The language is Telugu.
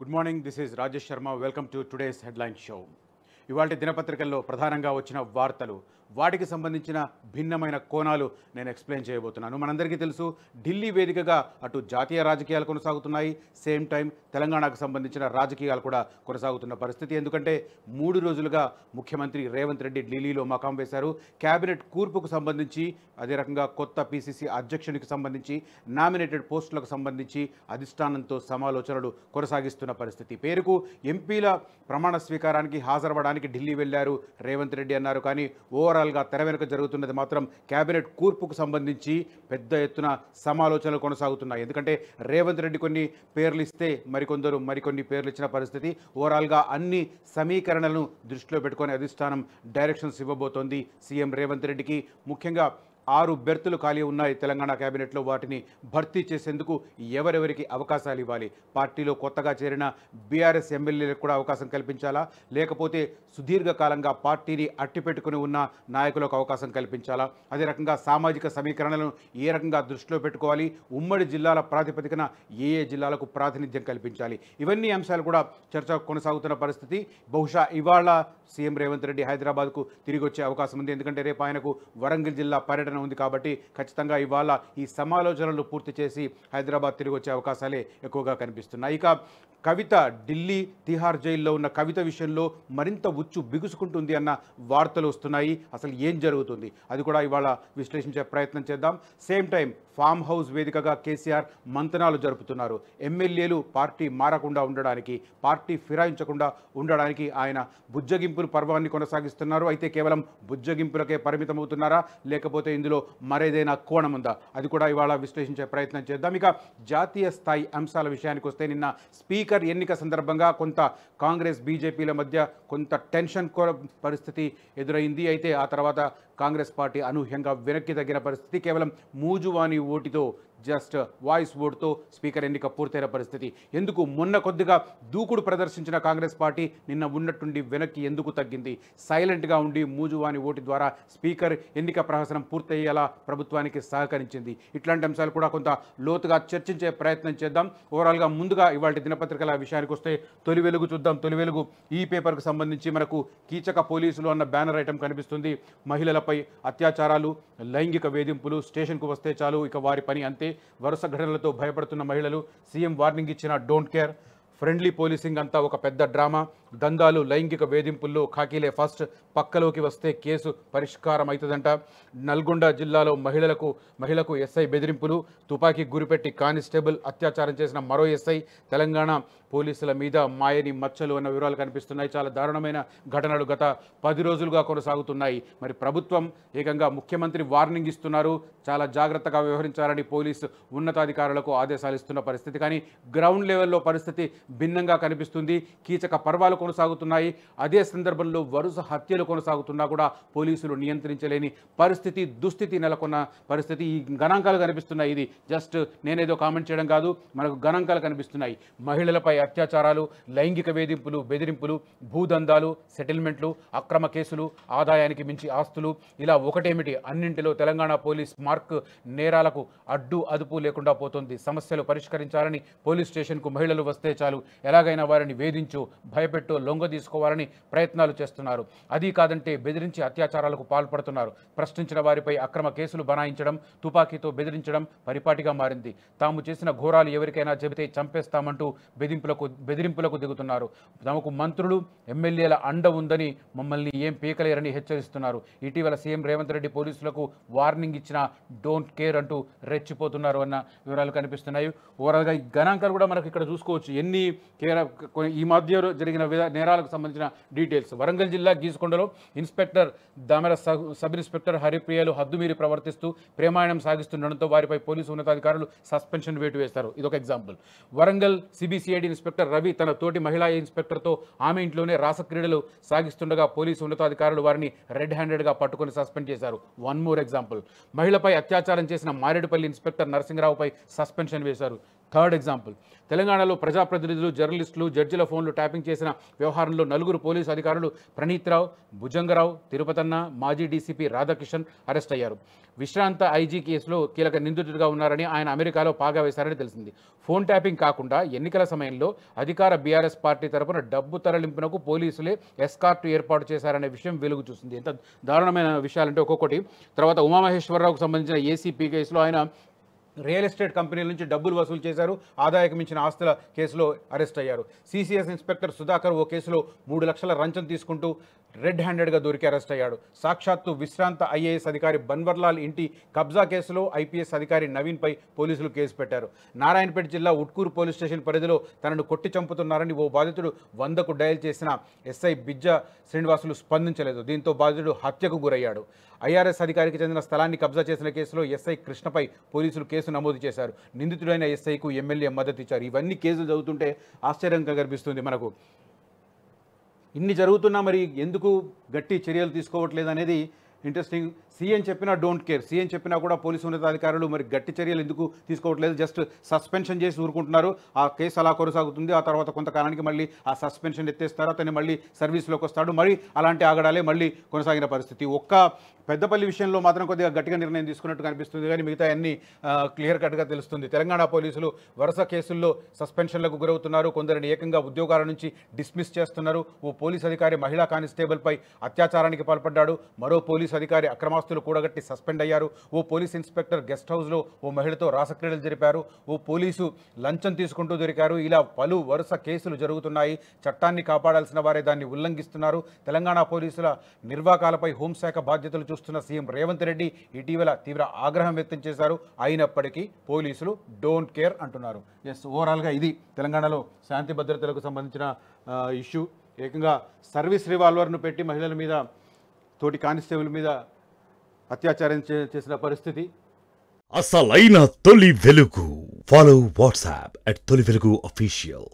Good morning. This is Rajesh Sharma. Welcome to today's headline show. ఇవాళ దినపత్రికల్లో ప్రధానంగా వచ్చిన వార్తలు, వాటికి సంబంధించిన భిన్నమైన కోణాలు నేను ఎక్స్ప్లెయిన్ చేయబోతున్నాను. మనందరికీ తెలుసు, ఢిల్లీ వేదికగా అటు జాతీయ రాజకీయాలు కొనసాగుతున్నాయి, సేమ్ టైం తెలంగాణకు సంబంధించిన రాజకీయాలు కూడా కొనసాగుతున్న పరిస్థితి. ఎందుకంటే 3 రోజులుగా ముఖ్యమంత్రి రేవంత్ రెడ్డి ఢిల్లీలో మకాం వేశారు. కేబినెట్ కూర్పుకు సంబంధించి, అదే రకంగా కొత్త పిసిసి అధ్యక్షునికి సంబంధించి, నామినేటెడ్ పోస్టులకు సంబంధించి అధిష్టానంతో సమాలోచనలు కొనసాగిస్తున్న పరిస్థితి. పేరుకు ఎంపీల ప్రమాణ స్వీకారానికి హాజరవడానికి ఢిల్లీ వెళ్లారు రేవంత్ రెడ్డి అన్నారు. కానీ ఓవరాల్గా తెర వెనుక జరుగుతున్నది మాత్రం కేబినెట్ కూర్పుకు సంబంధించి పెద్ద ఎత్తున సమాలోచనలు కొనసాగుతున్నాయి. ఎందుకంటే రేవంత్ రెడ్డి కొన్ని పేర్లు ఇస్తే మరికొన్ని పేర్లు ఇచ్చిన పరిస్థితి. ఓవరాల్గా అన్ని సమీకరణలను దృష్టిలో పెట్టుకొని అధిష్టానం డైరెక్షన్స్ ఇవ్వబోతోంది సీఎం రేవంత్ రెడ్డికి. ముఖ్యంగా 6 బెర్తులు ఖాళీ ఉన్నాయి తెలంగాణ కేబినెట్లో. వాటిని భర్తీ చేసేందుకు ఎవరెవరికి అవకాశాలు ఇవ్వాలి? పార్టీలో కొత్తగా చేరిన బీఆర్ఎస్ ఎమ్మెల్యేలకు కూడా అవకాశం కల్పించాలా, లేకపోతే సుదీర్ఘకాలంగా పార్టీని అట్టిపెట్టుకుని ఉన్న నాయకులకు అవకాశం కల్పించాలా? అదే రకంగా సామాజిక సమీకరణలను ఏ రకంగా దృష్టిలో పెట్టుకోవాలి? ఉమ్మడి జిల్లాల ప్రాతిపదికన ఏ జిల్లాలకు ప్రాతినిధ్యం కల్పించాలి? ఇవన్నీ అంశాలు కూడా చర్చ కొనసాగుతున్న పరిస్థితి. బహుశా ఇవాళ సీఎం రేవంత్ రెడ్డి హైదరాబాద్కు తిరిగి వచ్చే అవకాశం ఉంది. ఎందుకంటే రేపు ఆయనకు వరంగల్ జిల్లా పర్యటన ఉంది కాబట్టి ఖచ్చితంగా ఇవాళ ఈ సమాలోచనలు పూర్తి చేసి హైదరాబాద్ తిరిగి వచ్చే అవకాశాలే ఎక్కువగా కనిపిస్తున్నాయి. ఇక కవిత, ఢిల్లీ తిహార్ జైల్లో ఉన్న కవిత విషయంలో మరింత ఉచ్చు బిగుసుకుంటుంది అన్న వార్తలు వస్తున్నాయి. అసలు ఏం జరుగుతుంది అది కూడా ఇవాళ విశ్లేషించే ప్రయత్నం చేద్దాం. సేమ్ టైం ఫామ్ హౌస్ వేదికగా కేసీఆర్ మంతనాలు జరుపుతున్నారు. ఎమ్మెల్యేలు పార్టీ మారకుండా ఉండడానికి, పార్టీ ఫిరాయించకుండా ఉండడానికి ఆయన బుజ్జగింపుల పర్వాన్ని కొనసాగిస్తున్నారు. అయితే కేవలం బుజ్జగింపులకే పరిమితమవుతున్నారా, లేకపోతే ఇందులో మరేదైనా కోణం ఉందా? అది కూడా ఇవాళ విశ్లేషించే ప్రయత్నం చేద్దాం. ఇక జాతీయ స్థాయి అంశాల విషయానికి వస్తే, నిన్న స్పీకర్ ఎన్నిక సందర్భంగా కొంత కాంగ్రెస్ బీజేపీల మధ్య కొంత టెన్షన్ పరిస్థితి ఎదురైంది. అయితే ఆ తర్వాత కాంగ్రెస్ పార్టీ అనూహ్యంగా వెనక్కి తగ్గిన పరిస్థితి. కేవలం మూజువాని ఓటుతో, జస్ట్ వాయిస్ ఓటుతో స్పీకర్ ఎన్నిక పూర్తయిన పరిస్థితి. ఎందుకు మొన్న కొద్దిగా దూకుడు ప్రదర్శించిన కాంగ్రెస్ పార్టీ నిన్న ఉన్నట్టుండి వెనక్కి ఎందుకు తగ్గింది? సైలెంట్గా ఉండి మూజువాని ఓటు ద్వారా స్పీకర్ ఎన్నిక ప్రహసనం పూర్తయ్యేలా ప్రభుత్వానికి సహకరించింది. ఇట్లాంటి అంశాలు కూడా కొంత లోతుగా చర్చించే ప్రయత్నం చేద్దాం. ఓవరాల్గా ముందుగా ఇవాళ దినపత్రికల విషయానికి వస్తే తొలి వెలుగు చూద్దాం. తొలి వెలుగు ఈ పేపర్కు సంబంధించి మనకు కీచక పోలీసులు అన్న బ్యానర్ ఐటమ్ కనిపిస్తుంది. మహిళలపై అత్యాచారాలు, లైంగిక వేధింపులు, స్టేషన్కు వస్తే చాలు ఇక వారి పని అంతే. వరుస ఘటనలతో భయపడుతున్న మహిళలు, సీఎం వార్నింగ్ ఇచ్చిన డోంట్ కేర్. ఫ్రెండ్లీ పోలీసింగ్ అంతా ఒక పెద్ద డ్రామా. దందాలు, లైంగిక వేధింపుల్లో ఖాకీలే ఫస్ట్, పక్కలోకి వస్తే కేసు పరిష్కారం అవుతుందంట. నల్గొండ జిల్లాలో మహిళకు ఎస్ఐ బెదిరింపులు, తుపాకీ గురిపెట్టి కానిస్టేబుల్ అత్యాచారం చేసిన మరో ఎస్ఐ. తెలంగాణ పోలీసుల మీద మాయని మచ్చలు అన్న వివరాలు కనిపిస్తున్నాయి. చాలా దారుణమైన ఘటనలు గత 10 రోజులుగా కొనసాగుతున్నాయి. మరి ప్రభుత్వం ఏకంగా ముఖ్యమంత్రి వార్నింగ్ ఇస్తున్నారు, చాలా జాగ్రత్తగా వ్యవహరించాలని పోలీసు ఉన్నతాధికారులకు ఆదేశాలు ఇస్తున్న పరిస్థితి. కానీ గ్రౌండ్ లెవెల్లో పరిస్థితి భిన్నంగా కనిపిస్తుంది. కీచక పర్వాలు కొనసాగుతున్నాయి. అదే సందర్భంలో వరుస హత్యలు కొనసాగుతున్నా కూడా పోలీసులు నియంత్రించలేని పరిస్థితి, దుస్థితి నెలకొన్న పరిస్థితి. ఈ గణాంకాలు కనిపిస్తున్నాయి. ఇది జస్ట్ నేనేదో కామెంట్ చేయడం కాదు, మనకు గణాంకాలు కనిపిస్తున్నాయి. మహిళలపై అత్యాచారాలు, లైంగిక వేధింపులు, బెదిరింపులు, భూదందాలు, సెటిల్మెంట్లు, అక్రమ కేసులు, ఆదాయానికి మించి ఆస్తులు, ఇలా ఒకటేమిటి అన్నింటిలో తెలంగాణ పోలీస్ మార్క్. నేరాలకు అడ్డు అదుపు లేకుండా పోతుంది. సమస్యలు పరిష్కరించాలని పోలీస్ స్టేషన్కు మహిళలు వస్తే చాలు ఎలాగైనా వారిని వేధించు, భయపెట్టు, లొంగ తీసుకోవాలని ప్రయత్నాలు చేస్తున్నారు. అది కాదంటే బెదిరించి అత్యాచారాలకు పాల్పడుతున్నారు. ప్రశ్నించిన వారిపై అక్రమ కేసులు బనాయించడం, తుపాకీతో బెదిరించడం పరిపాటిగా మారింది. తాము చేసిన ఘోరాలు ఎవరికైనా చెబితే చంపేస్తామంటూ బెదిరింపులకు దిగుతున్నారు. తమకు మంత్రులు, ఎమ్మెల్యేల అండ ఉందని మమ్మల్ని ఏం పీకలేరని హెచ్చరిస్తున్నారు. ఇటీవల సీఎం రేవంత్ రెడ్డి పోలీసులకు వార్నింగ్ ఇచ్చిన డోంట్ కేర్ అంటూ రెచ్చిపోతున్నారు అన్న వివరాలు కనిపిస్తున్నాయి. ఓవరాల్గా ఈ గణాంకాలు కూడా మనకు ఇక్కడ చూసుకోవచ్చు. ఎన్ని ఈ మధ్య జరిగిన నేరాలకు సంబంధించిన డీటెయిల్స్. వరంగల్ జిల్లా గీసుకొండలో ఇన్స్పెక్టర్ దామెర సబ్ ఇన్స్పెక్టర్ హరిప్రియలు హద్దుమీరి ప్రవర్తిస్తూ ప్రేమాయణం సాగిస్తుండడంతో వారిపై పోలీసు ఉన్నతాధికారులు సస్పెన్షన్ వేటు వేస్తారు. ఇదొక example. Warangal CBCID inspector Ravi తన తోటి మహిళా ఇన్స్పెక్టర్తో ఆమె ఇంట్లోనే రాసక్రీడలు సాగిస్తుండగా పోలీసు ఉన్నతాధికారులు వారిని రెడ్ హ్యాండెడ్గా పట్టుకొని సస్పెండ్ చేశారు. One more example. మహిళపై అత్యాచారం చేసిన మారేడుపల్లి ఇన్స్పెక్టర్ నరసింహరావుపై సస్పెన్షన్ వేశారు. థర్డ్ ఎగ్జాంపుల్, తెలంగాణలో ప్రజాప్రతినిధులు, జర్నలిస్టులు, జడ్జిల ఫోన్లు ట్యాపింగ్ చేసిన వ్యవహారంలో 4 పోలీసు అధికారులు ప్రణీత్ రావు, భుజంగరావు, తిరుపతన్న, మాజీ డీసీపీ రాధాకిషన్ అరెస్ట్ అయ్యారు. విశ్రాంత ఐజీ కేసులో కీలక నిందితుడిగా ఉన్నారని, ఆయన అమెరికాలో పాగా వేశారని తెలిసింది. ఫోన్ ట్యాపింగ్ కాకుండా ఎన్నికల సమయంలో అధికార బీఆర్ఎస్ పార్టీ తరపున డబ్బు తరలింపునకు పోలీసులే ఎస్కార్ట్ ఏర్పాటు చేశారనే విషయం వెలుగు చూస్తుంది. ఎంత దారుణమైన విషయాలంటే ఒక్కొక్కటి. తర్వాత ఉమామహేశ్వరరావుకు సంబంధించిన ఏసీపీ కేసులో ఆయన రియల్ ఎస్టేట్ కంపెనీల నుంచి డబ్బులు వసూలు చేశారు, ఆదాయకు మించిన ఆస్తుల కేసులో అరెస్ట్ అయ్యారు. సిసిఎస్ ఇన్స్పెక్టర్ సుధాకర్ ఓ కేసులో 3 లక్షల లంచం తీసుకుంటూ రెడ్ హ్యాండెడ్గా దొరికి అరెస్ట్ అయ్యాడు. సాక్షాత్తు విశ్రాంత ఐఏఎస్ అధికారి బన్వర్లాల్ ఇంటి కబ్జా కేసులో ఐపీఎస్ అధికారి నవీన్పై పోలీసులు కేసు పెట్టారు. నారాయణపేట జిల్లా ఉట్కూరు పోలీస్ స్టేషన్ పరిధిలో తనను కొట్టి చంపుతున్నారని ఓ బాధితుడు 100కు డయల్ చేసిన ఎస్ఐ బిజ్జ శ్రీనివాసులు స్పందించలేదు. దీంతో బాధితుడు హత్యకు గురయ్యాడు. ఐఆర్ఎస్ అధికారికి చెందిన స్థలాన్ని కబ్జా చేసిన కేసులో ఎస్ఐ కృష్ణపై పోలీసులు కేసు నమోదు చేశారు. నిందితుడైన ఎస్ఐకు ఎమ్మెల్యే మద్దతు ఇచ్చారు. ఇవన్నీ కేసులు చదువుతుంటే ఆశ్చర్యంగా కనిపిస్తుంది మనకు. ఇన్ని జరుగుతున్నా మరి ఎందుకు గట్టి చర్యలు తీసుకోవట్లేదు అనేది ఇంట్రెస్టింగ్. సీఎం చెప్పినా డోంట్ కేర్, సీఎం చెప్పినా కూడా పోలీసు ఉన్నతాధికారులు మరి గట్టి చర్యలు ఎందుకు తీసుకోవట్లేదు? జస్ట్ సస్పెన్షన్ చేసి ఊరుకుంటున్నారు. ఆ కేసు అలా కొనసాగుతుంది. ఆ తర్వాత కొంతకాలానికి మళ్ళీ ఆ సస్పెన్షన్ ఎత్తేస్తారు, అతన్ని మళ్ళీ సర్వీస్లోకి వస్తాడు. మరి అలాంటి ఆగడాలే మళ్ళీ కొనసాగిన పరిస్థితి. ఒక్క పెద్దపల్లి విషయంలో మాత్రం కొద్దిగా గట్టిగా నిర్ణయం తీసుకున్నట్టు కనిపిస్తుంది, కానీ మిగతా అన్ని క్లియర్ కట్గా తెలుస్తుంది. తెలంగాణ పోలీసులు వరుస కేసుల్లో సస్పెన్షన్లకు గురవుతున్నారు. కొందరిని ఏకంగా ఉద్యోగాల నుంచి డిస్మిస్ చేస్తున్నారు. ఓ పోలీస్ అధికారి మహిళా కానిస్టేబుల్పై అత్యాచారానికి పాల్పడ్డాడు. మరో పోలీస్ అధికారి అక్రమాస్తులు కూడగట్టి సస్పెండ్ అయ్యారు. ఓ పోలీస్ ఇన్స్పెక్టర్ గెస్ట్ హౌస్లో ఓ మహిళతో రాసక్రీడలు జరిపారు. ఓ పోలీసు లంచం తీసుకుంటూ దొరికారు. ఇలా పలు వరుస కేసులు జరుగుతున్నాయి. చట్టాన్ని కాపాడాల్సిన వారే దాన్ని ఉల్లంఘిస్తున్నారు. తెలంగాణ పోలీసుల నిర్వాకాలపై హోంశాఖ బాధ్యతలు చూస్తున్న సీఎం రేవంత్ రెడ్డి ఇటీవల తీవ్ర ఆగ్రహం వ్యక్తం చేశారు. అయినప్పటికీ పోలీసులు డోంట్ కేర్ అంటున్నారు. ఎస్, ఓవరాల్గా ఇది తెలంగాణలో శాంతి భద్రతలకు సంబంధించిన ఇష్యూ. ఏకంగా సర్వీస్ రివాల్వర్ను పెట్టి మహిళల మీద, తోటి కానిస్టేబుల్ మీద అత్యాచారం చేసిన పరిస్థితి. అసలైన తొలి వెలుగు. ఫాలో వాట్సాప్ @తొలి వెలుగు అఫీషియల్.